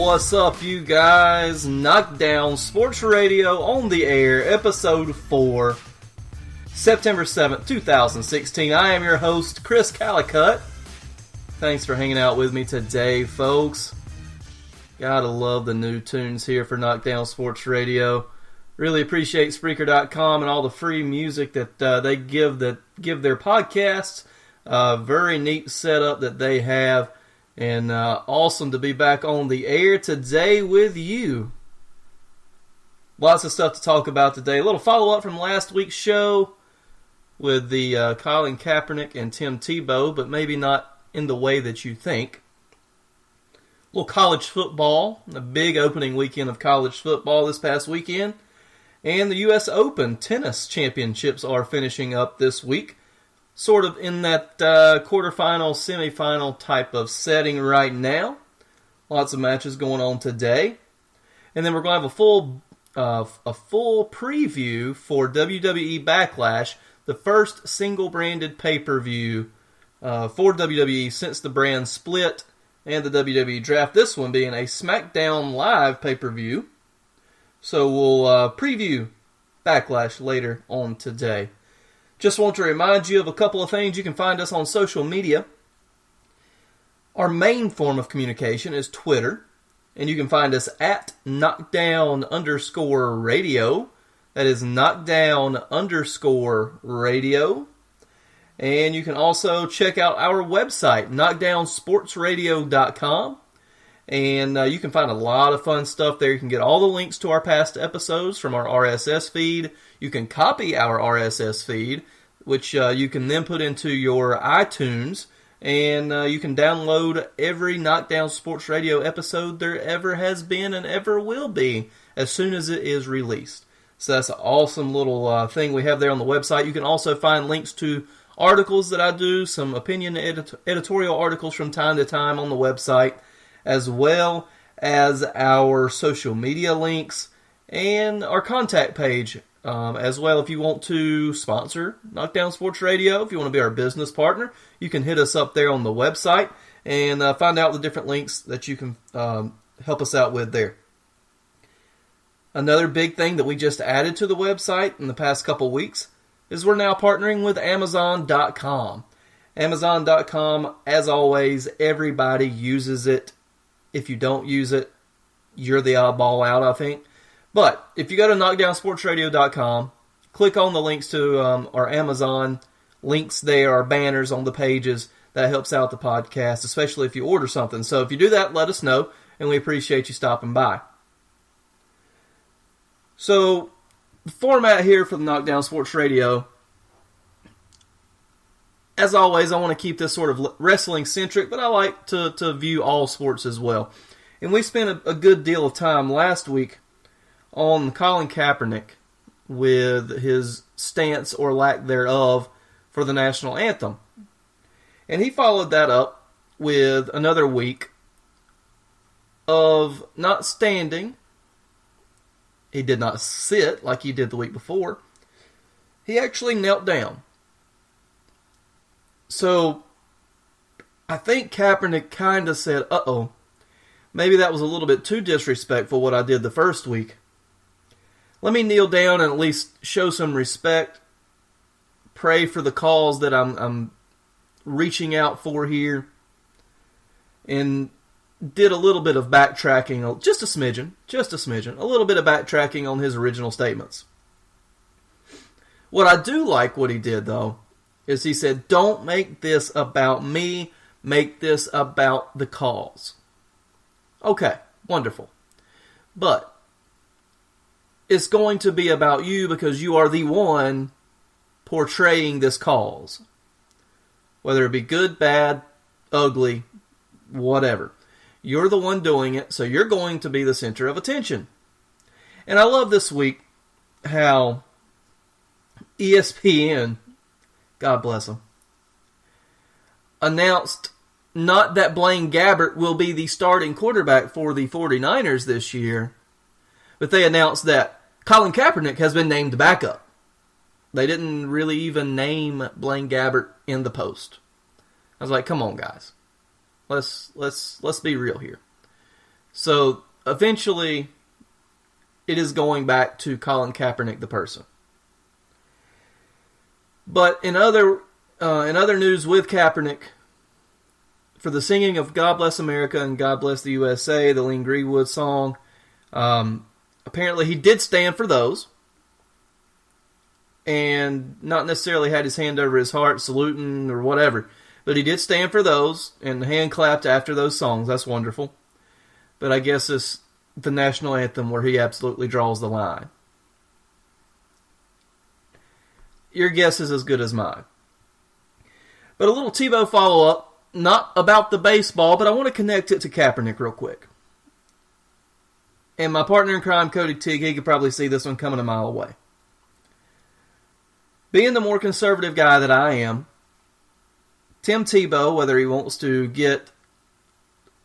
What's up, you guys? Knockdown Sports Radio on the air, episode 4, September 7th, 2016. I am your host, Chris Calicut. Thanks for hanging out with me today, folks. Gotta love the new tunes here for Knockdown Sports Radio. Really appreciate Spreaker.com and all the free music that they give their podcasts. Very neat setup that they have. And awesome to be back on the air today with you. Lots of stuff to talk about today. A little follow-up from last week's show with the Colin Kaepernick and Tim Tebow, but maybe not in the way that you think. A little college football, a big opening weekend of college football this past weekend. And the U.S. Open tennis championships are finishing up this week. Sort of in that quarterfinal, semifinal type of setting right now. Lots of matches going on today. And then we're going to have a full preview for WWE Backlash, the first single-branded pay-per-view for WWE since the brand split and the WWE Draft. This one being a SmackDown Live pay-per-view. So we'll preview Backlash later on today. Just want to remind you of a couple of things. You can find us on social media. Our main form of communication is Twitter. And you can find us at knockdown_radio. That is knockdown_radio. And you can also check out our website, knockdownsportsradio.com. And you can find a lot of fun stuff there. You can get all the links to our past episodes from our RSS feed. You can copy our RSS feed, which you can then put into your iTunes. And you can download every Knockdown Sports Radio episode there ever has been and ever will be as soon as it is released. So that's an awesome little thing we have there on the website. You can also find links to articles that I do, some opinion editorial articles from time to time on the website, as well as our social media links and our contact page as well. If you want to sponsor Knockdown Sports Radio, if you want to be our business partner, you can hit us up there on the website and find out the different links that you can help us out with there. Another big thing that we just added to the website in the past couple weeks is we're now partnering with Amazon.com. Amazon.com, as always, everybody uses it. If you don't use it, you're the oddball out, I think. But if you go to knockdownsportsradio.com, click on the links to our Amazon links there, our banners on the pages. That helps out the podcast, especially if you order something. So if you do that, let us know, and we appreciate you stopping by. So the format here for the Knockdown Sports Radio, as always, I want to keep this sort of wrestling-centric, but I like to view all sports as well. And we spent a good deal of time last week on Colin Kaepernick with his stance or lack thereof for the national anthem. And he followed that up with another week of not standing. He did not sit like he did the week before. He actually knelt down. So, I think Kaepernick kind of said, uh-oh, maybe that was a little bit too disrespectful what I did the first week. Let me kneel down and at least show some respect, pray for the cause that I'm reaching out for here, and did a little bit of backtracking, just a smidgen, a little bit of backtracking on his original statements. What I do like what he did, though, is he said, don't make this about me, make this about the cause. Okay, wonderful. But it's going to be about you because you are the one portraying this cause. Whether it be good, bad, ugly, whatever. You're the one doing it, so you're going to be the center of attention. And I love this week how ESPN, God bless them, announced not that Blaine Gabbert will be the starting quarterback for the 49ers this year, but they announced that Colin Kaepernick has been named backup. They didn't really even name Blaine Gabbert in the post. I was like, come on, guys. Let's be real here. So eventually, it is going back to Colin Kaepernick, the person. But in other news with Kaepernick, for the singing of "God Bless America" and "God Bless the USA," the Lean Greenwood song, apparently he did stand for those, and not necessarily had his hand over his heart saluting or whatever, but he did stand for those and hand clapped after those songs. That's wonderful. But I guess it's the national anthem where he absolutely draws the line. Your guess is as good as mine. But a little Tebow follow-up, not about the baseball, but I want to connect it to Kaepernick real quick. And my partner in crime, Cody Teague, he could probably see this one coming a mile away. Being the more conservative guy that I am, Tim Tebow, whether he wants to get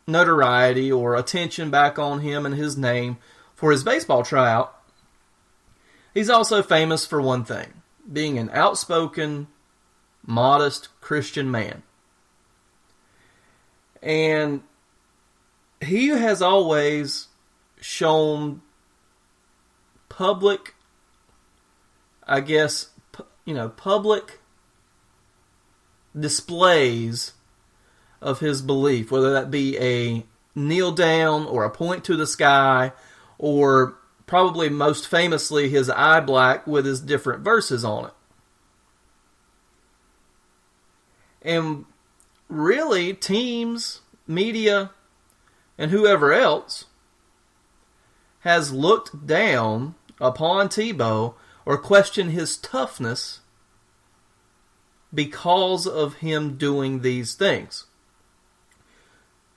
notoriety or attention back on him and his name for his baseball tryout, he's also famous for one thing: being an outspoken, modest Christian man. And he has always shown public, public displays of his belief, whether that be a kneel down or a point to the sky, or probably most famously his eye black with his different verses on it. And really, teams, media, and whoever else has looked down upon Tebow or questioned his toughness because of him doing these things.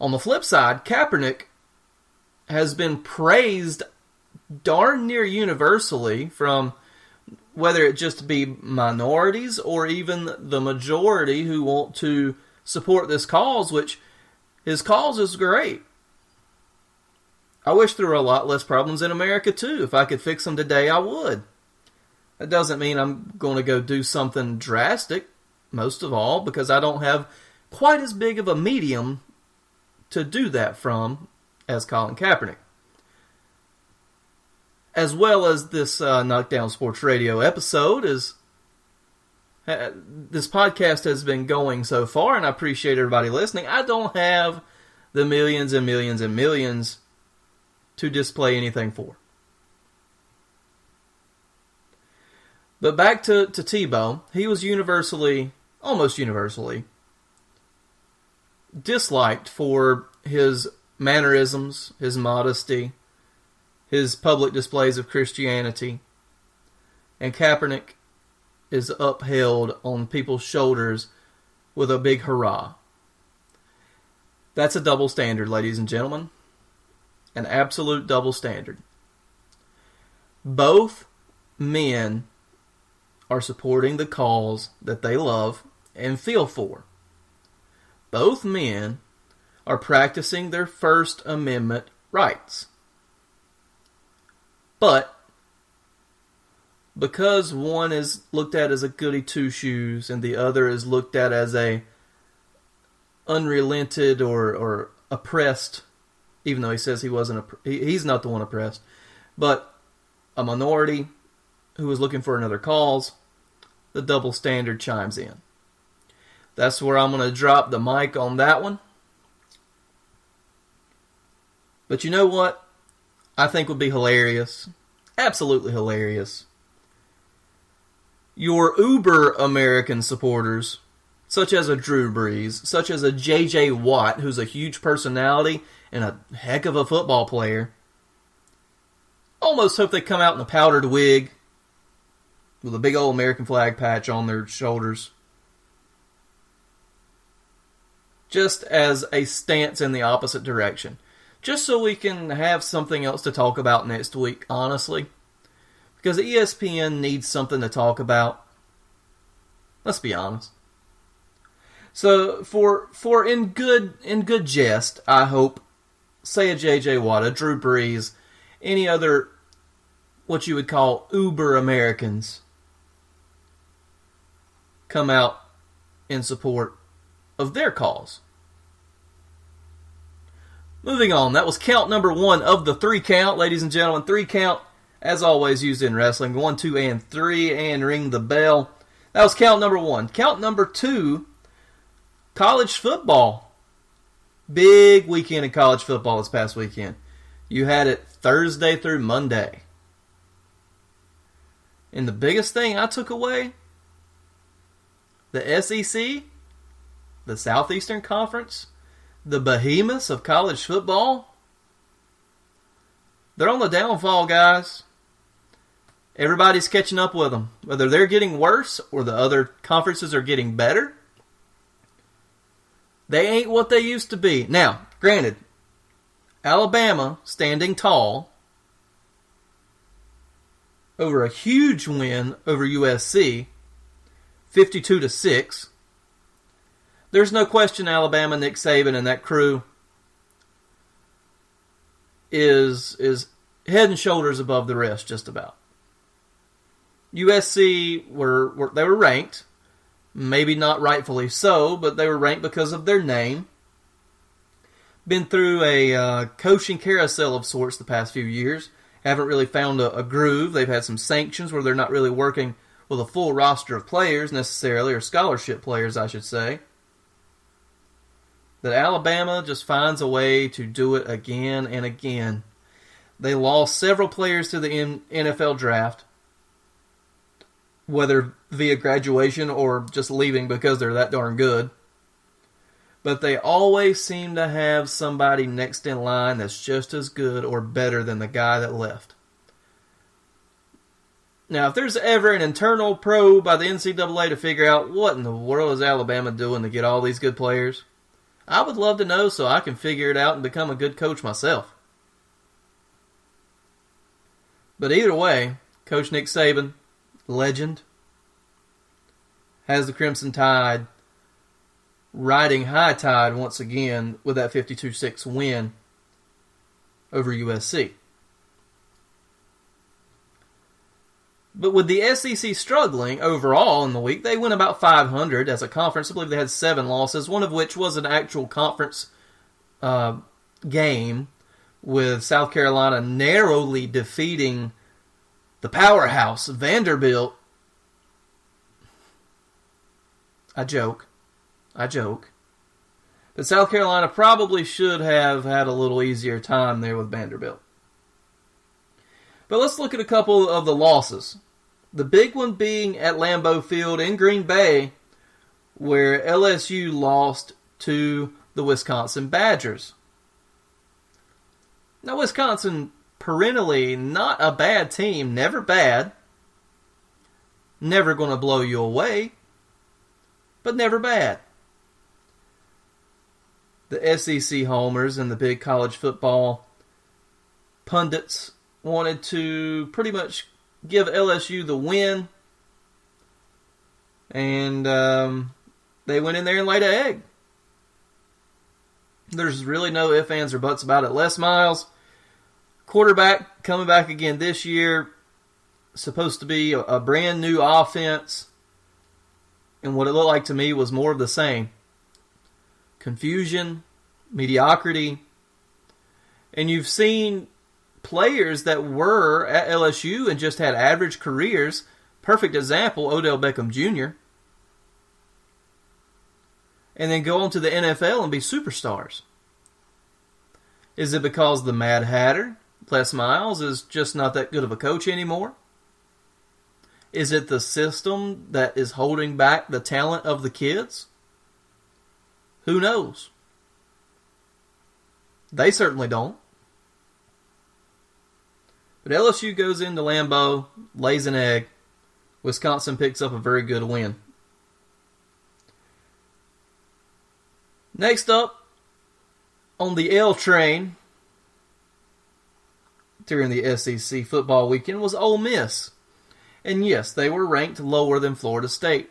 On the flip side, Kaepernick has been praised darn near universally from whether it just be minorities or even the majority who want to support this cause, which his cause is great. I wish there were a lot less problems in America too. If I could fix them today, I would. That doesn't mean I'm going to go do something drastic, most of all, because I don't have quite as big of a medium to do that from as Colin Kaepernick. As well as this Knockdown Sports Radio episode is... this podcast has been going so far, and I appreciate everybody listening. I don't have the millions and millions and millions to display anything for. But back to Tebow, he was almost universally, disliked for his mannerisms, his modesty, his public displays of Christianity, and Kaepernick is upheld on people's shoulders with a big hurrah. That's a double standard, ladies and gentlemen. An absolute double standard. Both men are supporting the cause that they love and feel for. Both men are practicing their First Amendment rights. But because one is looked at as a goody two-shoes and the other is looked at as a unrelented or oppressed, even though he says he's not the one oppressed, but a minority who is looking for another cause, the double standard chimes in. That's where I'm going to drop the mic on that one. But you know what I think would be hilarious? Absolutely hilarious. Your uber American supporters, such as a Drew Brees, such as a J.J. Watt, who's a huge personality and a heck of a football player, almost hope they come out in a powdered wig with a big old American flag patch on their shoulders, just as a stance in the opposite direction. Just so we can have something else to talk about next week, honestly. Because ESPN needs something to talk about. Let's be honest. So, for in good jest, I hope, say a J.J. Watt, a Drew Brees, any other, what you would call uber Americans, come out in support of their cause. Moving on, that was count number 1 of the 3 count, ladies and gentlemen. 3 count, as always, used in wrestling. 1, 2, and 3, and ring the bell. That was count number 1. Count number 2, college football. Big weekend in college football this past weekend. You had it Thursday through Monday. And the biggest thing I took away, the SEC, the Southeastern Conference, the behemoths of college football, they're on the downfall, guys. Everybody's catching up with them. Whether they're getting worse or the other conferences are getting better, they ain't what they used to be. Now, granted, Alabama standing tall over a huge win over USC, 52-6. There's no question Alabama, Nick Saban, and that crew is head and shoulders above the rest, just about. USC were ranked, maybe not rightfully so, but they were ranked because of their name. Been through a coaching carousel of sorts the past few years. Haven't really found a groove. They've had some sanctions where they're not really working with a full roster of players necessarily, or scholarship players, I should say. That Alabama just finds a way to do it again and again. They lost several players to the NFL draft, whether via graduation or just leaving because they're that darn good. But they always seem to have somebody next in line that's just as good or better than the guy that left. Now, if there's ever an internal probe by the NCAA to figure out what in the world is Alabama doing to get all these good players, I would love to know so I can figure it out and become a good coach myself. But either way, Coach Nick Saban, legend, has the Crimson Tide riding high tide once again with that 52-6 win over USC. But with the SEC struggling overall in the week, they went about 500 as a conference. I believe they had 7 losses, one of which was an actual conference game with South Carolina narrowly defeating the powerhouse Vanderbilt. I joke. But South Carolina probably should have had a little easier time there with Vanderbilt. But let's look at a couple of the losses. The big one being at Lambeau Field in Green Bay, where LSU lost to the Wisconsin Badgers. Now, Wisconsin, perennially not a bad team, never bad. Never going to blow you away, but never bad. The SEC homers and the big college football pundits wanted to pretty much give LSU the win. And they went in there and laid an egg. There's really no ifs, ands, or buts about it. Les Miles, quarterback, coming back again this year. Supposed to be a brand new offense. And what it looked like to me was more of the same. Confusion, mediocrity. And you've seen players that were at LSU and just had average careers. Perfect example, Odell Beckham Jr. And then go on to the NFL and be superstars. Is it because the Mad Hatter, Les Miles, is just not that good of a coach anymore? Is it the system that is holding back the talent of the kids? Who knows? They certainly don't. But LSU goes into Lambeau, lays an egg. Wisconsin picks up a very good win. Next up, on the L train during the SEC football weekend was Ole Miss. And yes, they were ranked lower than Florida State.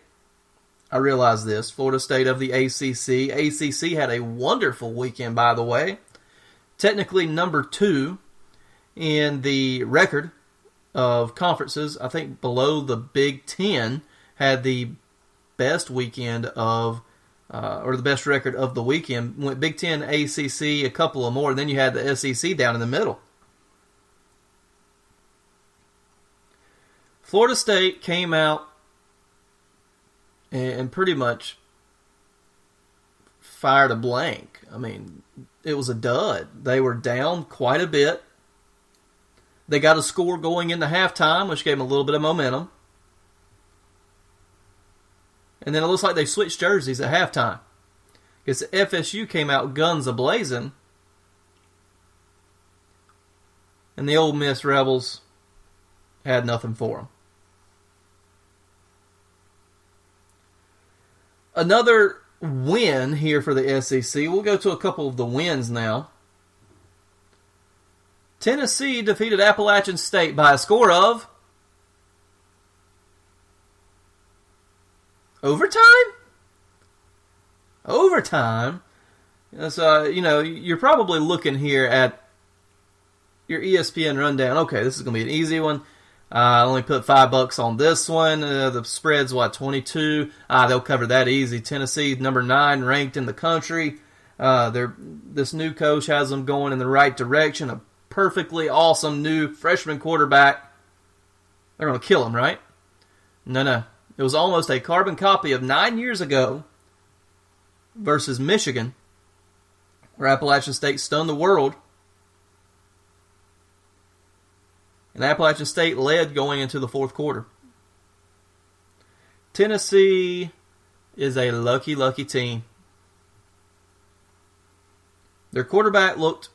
I realize this. Florida State of the ACC. ACC had a wonderful weekend, by the way. Technically number 2 in the record of conferences. I think below the Big Ten had the best weekend of or the best record of the weekend. Went Big Ten, ACC, a couple of more, and then you had the SEC down in the middle. Florida State came out and pretty much fired a blank. I mean, it was a dud. They were down quite a bit. They got a score going into halftime, which gave them a little bit of momentum. And then it looks like they switched jerseys at halftime, because FSU came out guns a-blazing, and the Ole Miss Rebels had nothing for them. Another win here for the SEC. We'll go to a couple of the wins now. Tennessee defeated Appalachian State by a score of overtime? Overtime? So, you're probably looking here at your ESPN rundown. Okay, this is going to be an easy one. I only put $5 on this one. The spread's, 22? They'll cover that easy. Tennessee, number 9, ranked in the country. This new coach has them going in the right direction. A perfectly awesome new freshman quarterback. They're going to kill him, right? No. It was almost a carbon copy of 9 years ago versus Michigan, where Appalachian State stunned the world. And Appalachian State led going into the fourth quarter. Tennessee is a lucky, lucky team. Their quarterback looked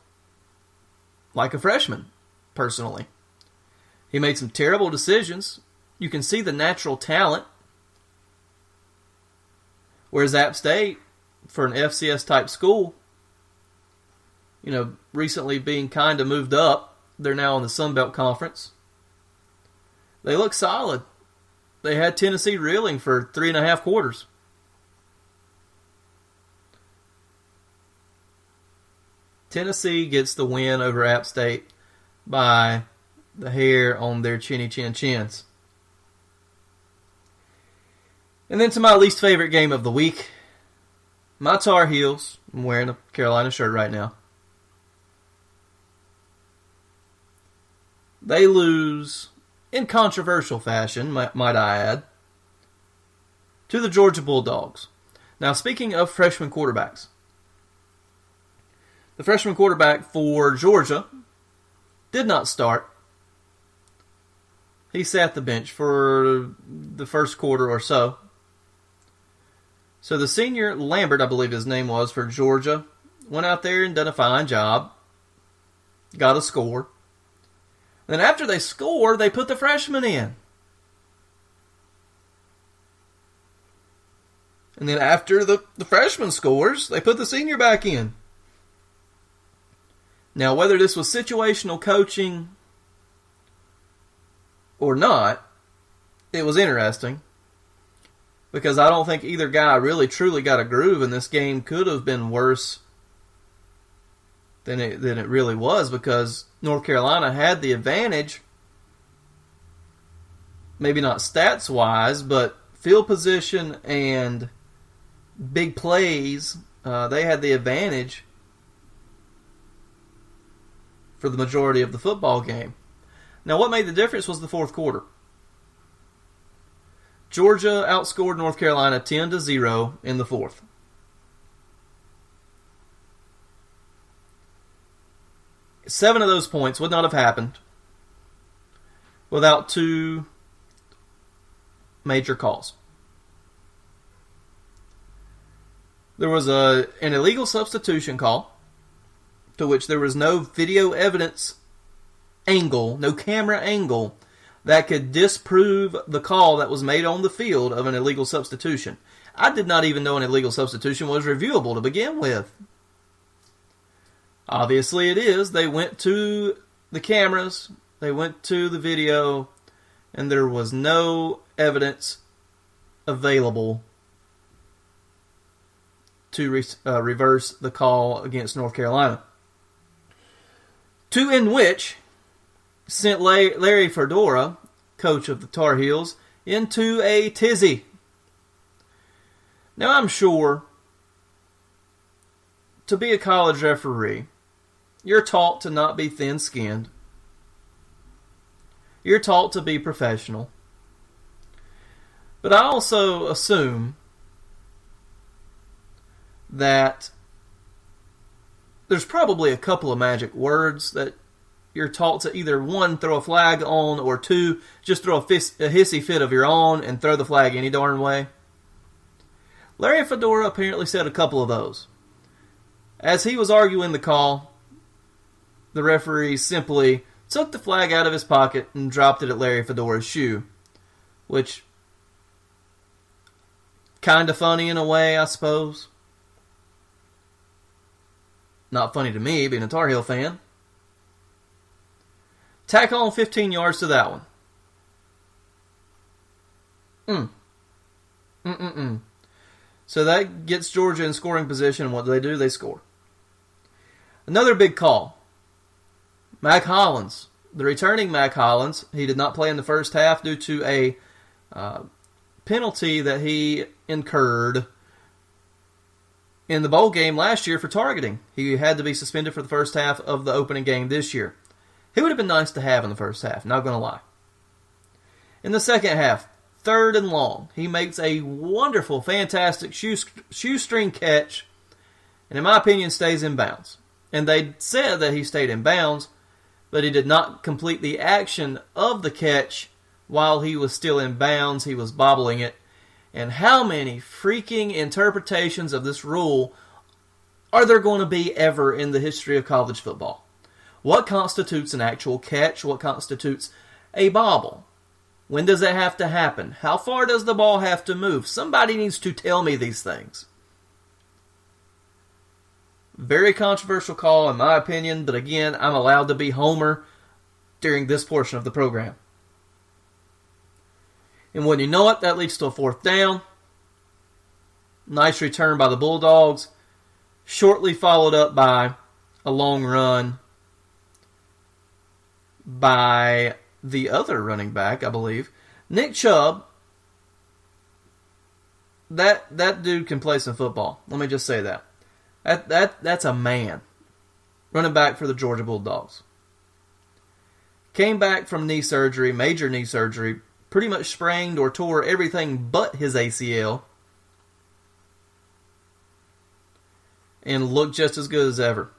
like a freshman, personally. He made some terrible decisions. You can see the natural talent. Whereas App State, for an FCS-type school, recently being kind of moved up, they're now in the Sun Belt Conference. They look solid. They had Tennessee reeling for 3.5 quarters. Tennessee gets the win over App State by the hair on their chinny chin chins. And then to my least favorite game of the week, my Tar Heels. I'm wearing a Carolina shirt right now. They lose, in controversial fashion, might I add, to the Georgia Bulldogs. Now, speaking of freshman quarterbacks, the freshman quarterback for Georgia did not start. He sat the bench for the first quarter or so. So the senior, Lambert, I believe his name was, for Georgia, went out there and done a fine job. Got a score. Then after they scored, they put the freshman in. And then after the freshman scores, they put the senior back in. Now, whether this was situational coaching or not, it was interesting. Because I don't think either guy really truly got a groove, and this game could have been worse than it really was, because North Carolina had the advantage, maybe not stats-wise, but field position and big plays, they had the advantage for the majority of the football game. Now, what made the difference was the fourth quarter. Georgia outscored North Carolina 10-0 in the fourth. Seven of those points would not have happened without two major calls. There was an illegal substitution call, to which there was no video evidence angle, no camera angle, that could disprove the call that was made on the field of an illegal substitution. I did not even know an illegal substitution was reviewable to begin with. Obviously it is. They went to the cameras, they went to the video, and there was no evidence available to reverse the call against North Carolina. To in which sent Larry Fedora, coach of the Tar Heels, into a tizzy. Now, I'm sure to be a college referee, you're taught to not be thin-skinned. You're taught to be professional. But I also assume that there's probably a couple of magic words that you're taught to either, one, throw a flag on, or two, just throw a hissy fit of your own and throw the flag any darn way. Larry Fedora apparently said a couple of those. As he was arguing the call, the referee simply took the flag out of his pocket and dropped it at Larry Fedora's shoe, which, kind of funny in a way, I suppose. Not funny to me, being a Tar Heel fan. Tack on 15 yards to that one. So that gets Georgia in scoring position. What do? They score. Another big call. Mac Hollins. The returning Mac Hollins. He did not play in the first half due to a penalty that he incurred in the bowl game last year for targeting. He had to be suspended for the first half of the opening game this year. He would have been nice to have in the first half, not going to lie. In the second half, 3rd and long, he makes a wonderful, fantastic shoestring catch, and in my opinion, stays in bounds. And they said that he stayed in bounds, but he did not complete the action of the catch while he was still in bounds. He was bobbling it. And how many freaking interpretations of this rule are there going to be ever in the history of college football? What constitutes an actual catch? What constitutes a bobble? When does that have to happen? How far does the ball have to move? Somebody needs to tell me these things. Very controversial call in my opinion, but again, I'm allowed to be Homer during this portion of the program. And when you know it, that leads to a 4th down. Nice return by the Bulldogs, shortly followed up by a long run by the other running back, I believe. Nick Chubb, that dude can play some football. Let me just say that. That's a man. Running back for the Georgia Bulldogs. Came back from knee surgery, major knee surgery, pretty much sprained or tore everything but his ACL. And looked just as good as ever.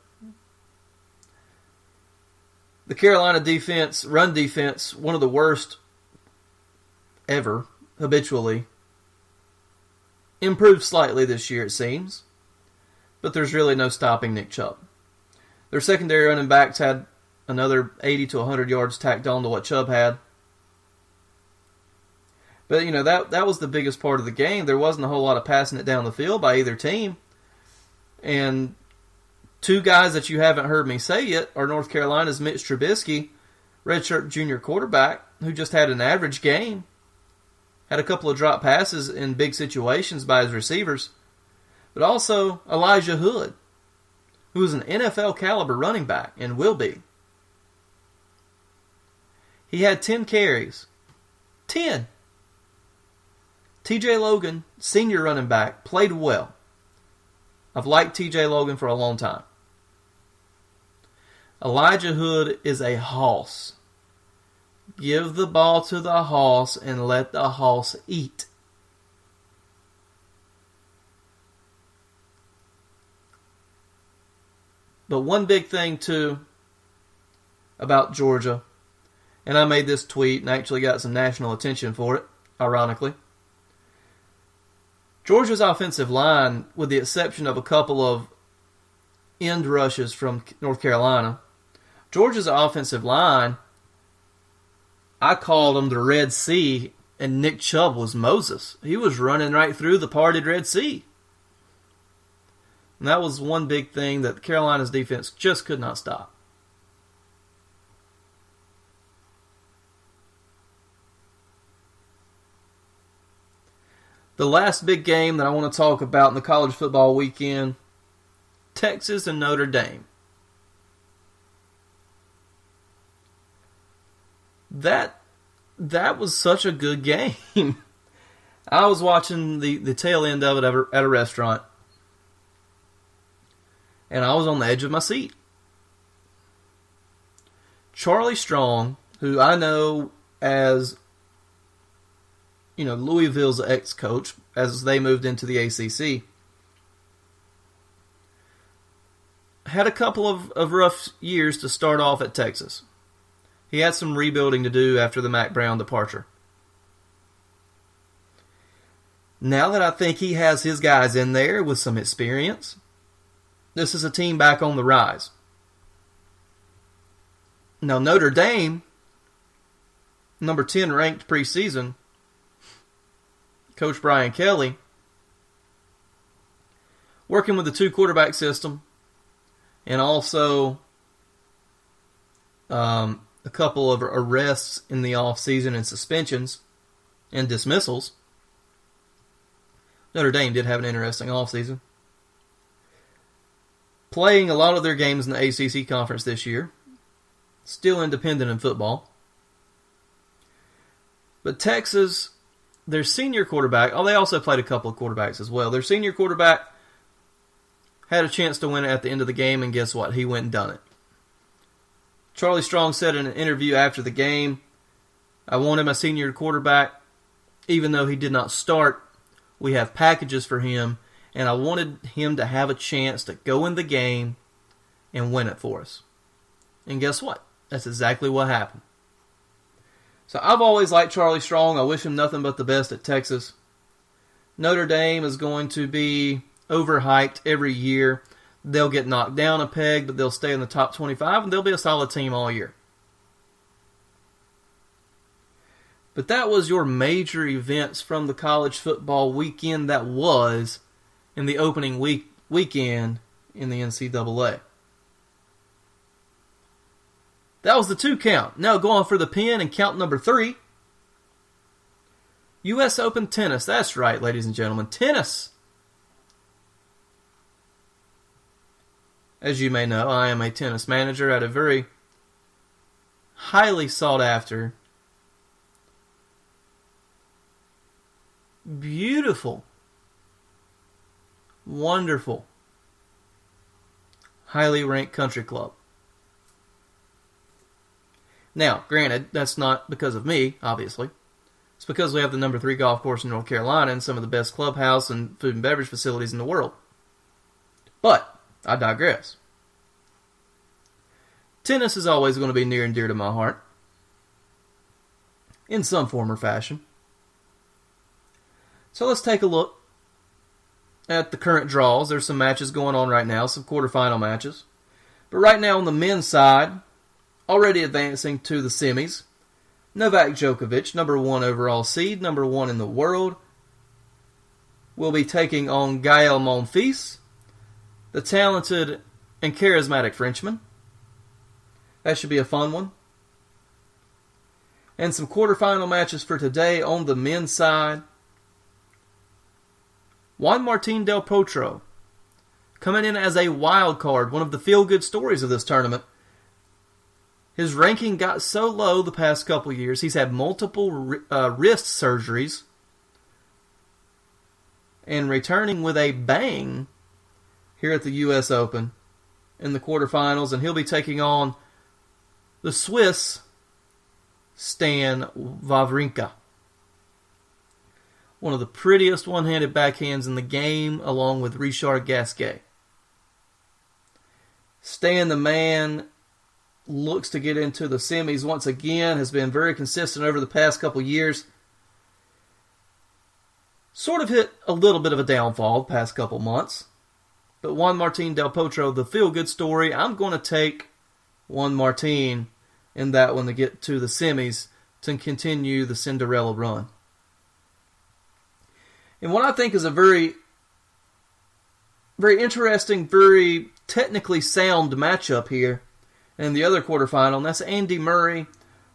The Carolina defense, run defense, one of the worst ever, habitually. Improved slightly this year, it seems. But there's really no stopping Nick Chubb. Their secondary running backs had another 80 to 100 yards tacked on to what Chubb had. But, that was the biggest part of the game. There wasn't a whole lot of passing it down the field by either team. And two guys that you haven't heard me say yet are North Carolina's Mitch Trubisky, redshirt junior quarterback, who just had an average game. Had a couple of drop passes in big situations by his receivers. But also Elijah Hood, who is an NFL caliber running back and will be. He had 10 carries. 10. TJ Logan, senior running back, played well. I've liked TJ Logan for a long time. Elijah Hood is a hoss. Give the ball to the hoss and let the hoss eat. But one big thing, too, about Georgia, and I made this tweet and actually got some national attention for it, ironically. Georgia's offensive line, with the exception of a couple of end rushes from North Carolina, Georgia's offensive line, I called them the Red Sea, and Nick Chubb was Moses. He was running right through the parted Red Sea. And that was one big thing that Carolina's defense just could not stop. The last big game that I want to talk about in the college football weekend, Texas and Notre Dame. That was such a good game. I was watching the tail end of it at a restaurant. and I was on the edge of my seat. Charlie Strong, who I know as, Louisville's ex-coach as they moved into the ACC, had a couple of rough years to start off at Texas. He had some rebuilding to do after the Mac Brown departure. Now that I think he has his guys in there with some experience, this is a team back on the rise. Now, Notre Dame, number 10 ranked preseason, Coach Brian Kelly, working with the 2-quarterback system, and also a couple of arrests in the offseason and suspensions and dismissals. Notre Dame did have an interesting offseason. Playing a lot of their games in the ACC conference this year. Still independent in football. But Texas, their senior quarterback, they also played a couple of quarterbacks as well. Their senior quarterback had a chance to win it at the end of the game, and guess what? He went and done it. Charlie Strong said in an interview after the game, I wanted my senior quarterback, even though he did not start. We have packages for him, and I wanted him to have a chance to go in the game and win it for us. And guess what? That's exactly what happened. So I've always liked Charlie Strong. I wish him nothing but the best at Texas. Notre Dame is going to be overhyped every year. They'll get knocked down a peg, but they'll stay in the top 25, and they'll be a solid team all year. But that was your major events from the college football weekend that was in the opening weekend in the NCAA. That was the 2 count. Now go on for the pin and count number 3. U.S. Open tennis. That's right, ladies and gentlemen. Tennis. As you may know, I am a tennis manager at a very highly sought after, beautiful, wonderful, highly ranked country club. Now, granted, that's not because of me, obviously. It's because we have the number 3 golf course in North Carolina and some of the best clubhouse and food and beverage facilities in the world. But I digress. Tennis is always going to be near and dear to my heart, in some form or fashion. So let's take a look at the current draws. There's some matches going on right now, some quarterfinal matches. But right now on the men's side, already advancing to the semis, Novak Djokovic, number 1 overall seed, number 1 in the world, will be taking on Gael Monfils, the talented and charismatic Frenchman. That should be a fun one. And some quarterfinal matches for today on the men's side. Juan Martín del Potro, coming in as a wild card, one of the feel-good stories of this tournament. His ranking got so low the past couple years. He's had multiple wrist surgeries. And returning with a bang here at the U.S. Open in the quarterfinals. And he'll be taking on the Swiss Stan Wawrinka. One of the prettiest one-handed backhands in the game, along with Richard Gasquet. Stan the man looks to get into the semis once again, has been very consistent over the past couple years. Sort of hit a little bit of a downfall the past couple months. But Juan Martín del Potro, the feel-good story, I'm going to take Juan Martín in that one to get to the semis to continue the Cinderella run. And what I think is a very, very interesting, very technically sound matchup here in the other quarterfinal, and that's Andy Murray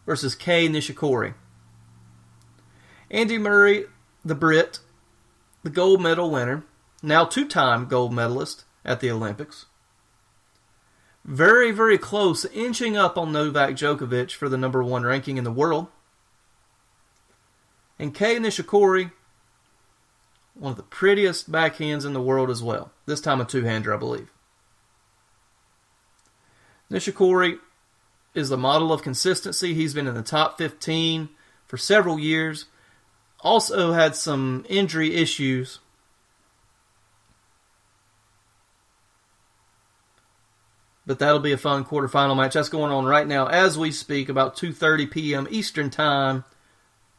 versus Kei Nishikori. Andy Murray, the Brit, the gold medal winner, now 2-time gold medalist at the Olympics. Very, very close, inching up on Novak Djokovic for the number 1 ranking in the world. And Kei Nishikori, one of the prettiest backhands in the world as well. This time a two-hander, I believe. Nishikori is the model of consistency. He's been in the top 15 for several years. Also had some injury issues. But that'll be a fun quarterfinal match. That's going on right now as we speak, about 2:30 p.m. Eastern Time,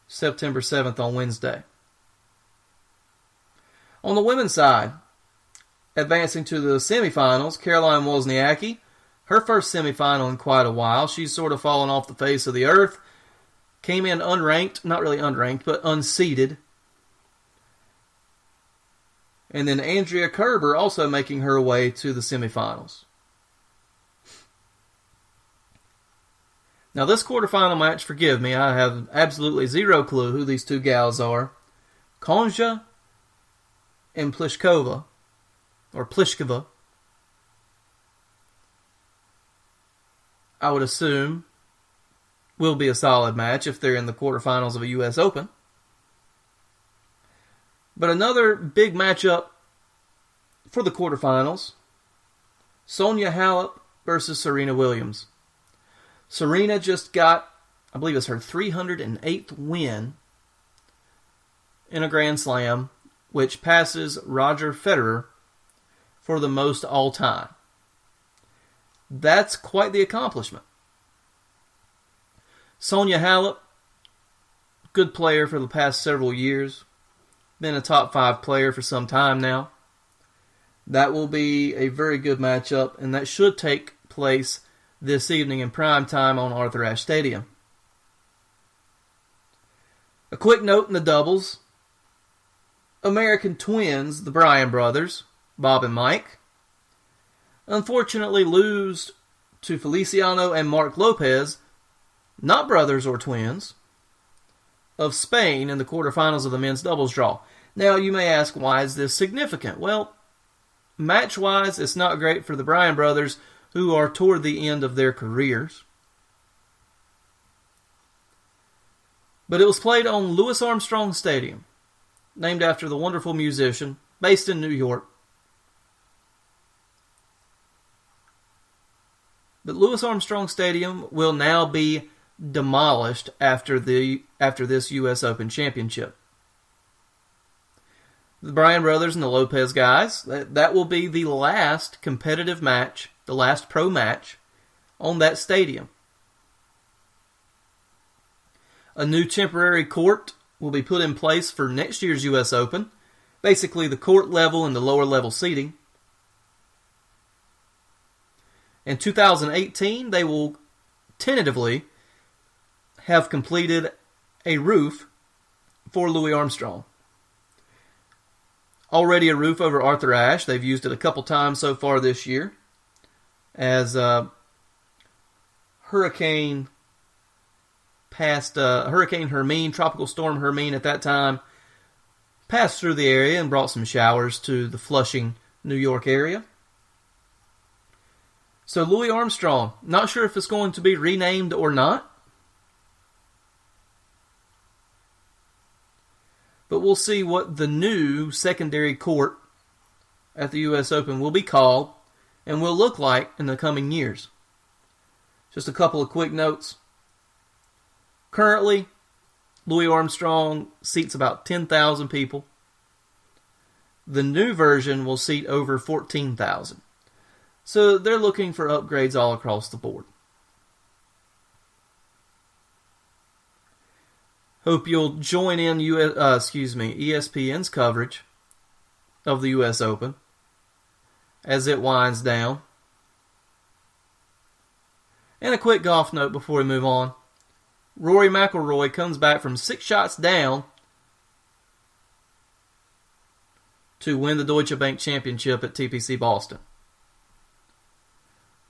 September 7th on Wednesday. On the women's side, advancing to the semifinals, Caroline Wozniacki, her first semifinal in quite a while. She's sort of fallen off the face of the earth. Came in unranked, not really unranked, but unseeded. And then Andrea Kerber also making her way to the semifinals. Now this quarterfinal match, forgive me, I have absolutely zero clue who these two gals are. Konja and Pliskova, or Pliskova. I would assume will be a solid match if they're in the quarterfinals of a U.S. Open. But another big matchup for the quarterfinals, Sonia Halep versus Serena Williams. Serena just got, I believe it's her 308th win in a Grand Slam, which passes Roger Federer for the most all time. That's quite the accomplishment. Sonia Halep, good player for the past several years. Been a top 5 player for some time now. That will be a very good matchup, and that should take place this evening in prime time on Arthur Ashe Stadium. A quick note in the doubles. American twins, the Bryan brothers, Bob and Mike, unfortunately lose to Feliciano and Mark Lopez, not brothers or twins, of Spain in the quarterfinals of the men's doubles draw. Now you may ask, why is this significant? Well, match-wise, it's not great for the Bryan brothers, who are toward the end of their careers. But it was played on Louis Armstrong Stadium, named after the wonderful musician, based in New York. But Louis Armstrong Stadium will now be demolished after this U.S. Open Championship. The Bryan brothers and the Lopez guys, that will be the last competitive match, the last pro match on that stadium. A new temporary court will be put in place for next year's U.S. Open, basically the court level and the lower level seating. In 2018, they will tentatively have completed a roof for Louis Armstrong. Already a roof over Arthur Ashe. They've used it a couple times so far this year as Hurricane Hermine, Tropical Storm Hermine at that time, passed through the area and brought some showers to the Flushing, New York area. So Louis Armstrong, not sure if it's going to be renamed or not. But we'll see what the new secondary court at the U.S. Open will be called and will look like in the coming years. Just a couple of quick notes. Currently, Louis Armstrong seats about 10,000 people. The new version will seat over 14,000. So they're looking for upgrades all across the board. Hope you'll join in ESPN's coverage of the U.S. Open as it winds down. And a quick golf note before we move on. Rory McIlroy comes back from 6 shots down to win the Deutsche Bank Championship at TPC Boston.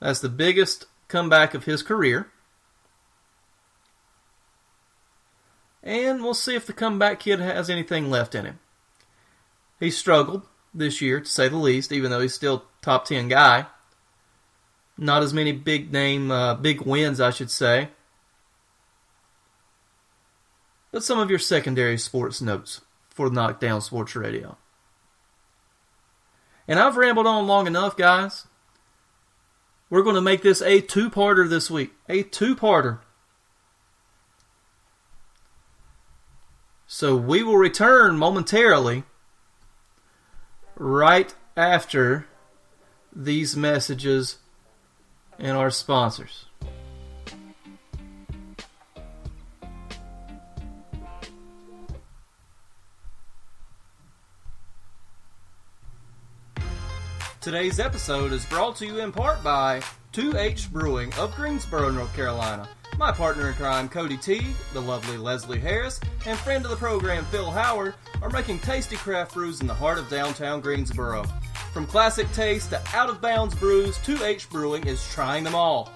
That's the biggest comeback of his career. And we'll see if the comeback kid has anything left in him. He struggled this year, to say the least, even though he's still top 10 guy. Not as many big wins, I should say. But some of your secondary sports notes for Knockdown Sports Radio. And I've rambled on long enough, guys. We're going to make this a two-parter this week. A two-parter. So we will return momentarily right after these messages and our sponsors. Today's episode is brought to you in part by 2H Brewing of Greensboro, North Carolina. My partner in crime, Cody Teague, the lovely Leslie Harris, and friend of the program, Phil Howard, are making tasty craft brews in the heart of downtown Greensboro. From classic taste to out-of-bounds brews, 2H Brewing is trying them all.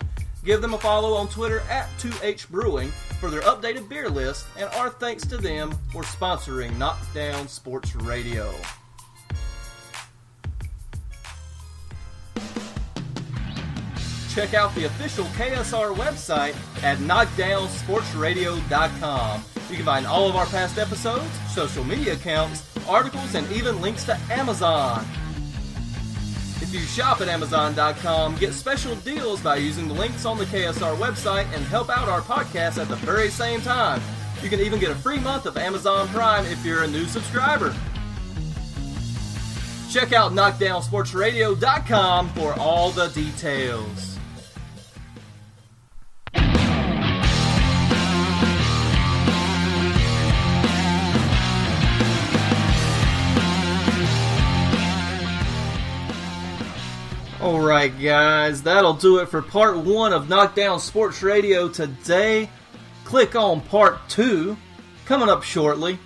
Give them a follow on Twitter at 2H Brewing for their updated beer list, and our thanks to them for sponsoring Knockdown Sports Radio. Check out the official KSR website at knockdownsportsradio.com. You can find all of our past episodes, social media accounts, articles, and even links to Amazon. If you shop at Amazon.com, get special deals by using the links on the KSR website and help out our podcast at the very same time. You can even get a free month of Amazon Prime if you're a new subscriber. Check out knockdownsportsradio.com for all the details. Alright guys, that'll do it for part 1 of Knockdown Sports Radio today. Click on part 2, coming up shortly,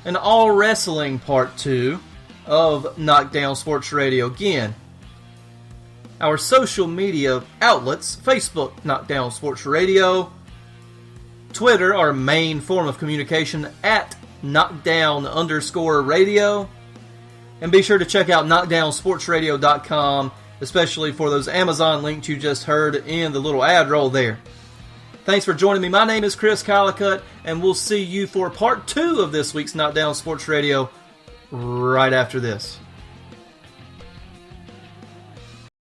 an all wrestling part 2 of Knockdown Sports Radio. Again, our social media outlets, Facebook, Knockdown Sports Radio, Twitter, our main form of communication, at Knockdown_radio, and be sure to check out knockdownsportsradio.com, especially for those Amazon links you just heard in the little ad roll there. Thanks for joining me. My name is Chris Callicutt, and we'll see you for part 2 of this week's Knockdown Sports Radio right after this.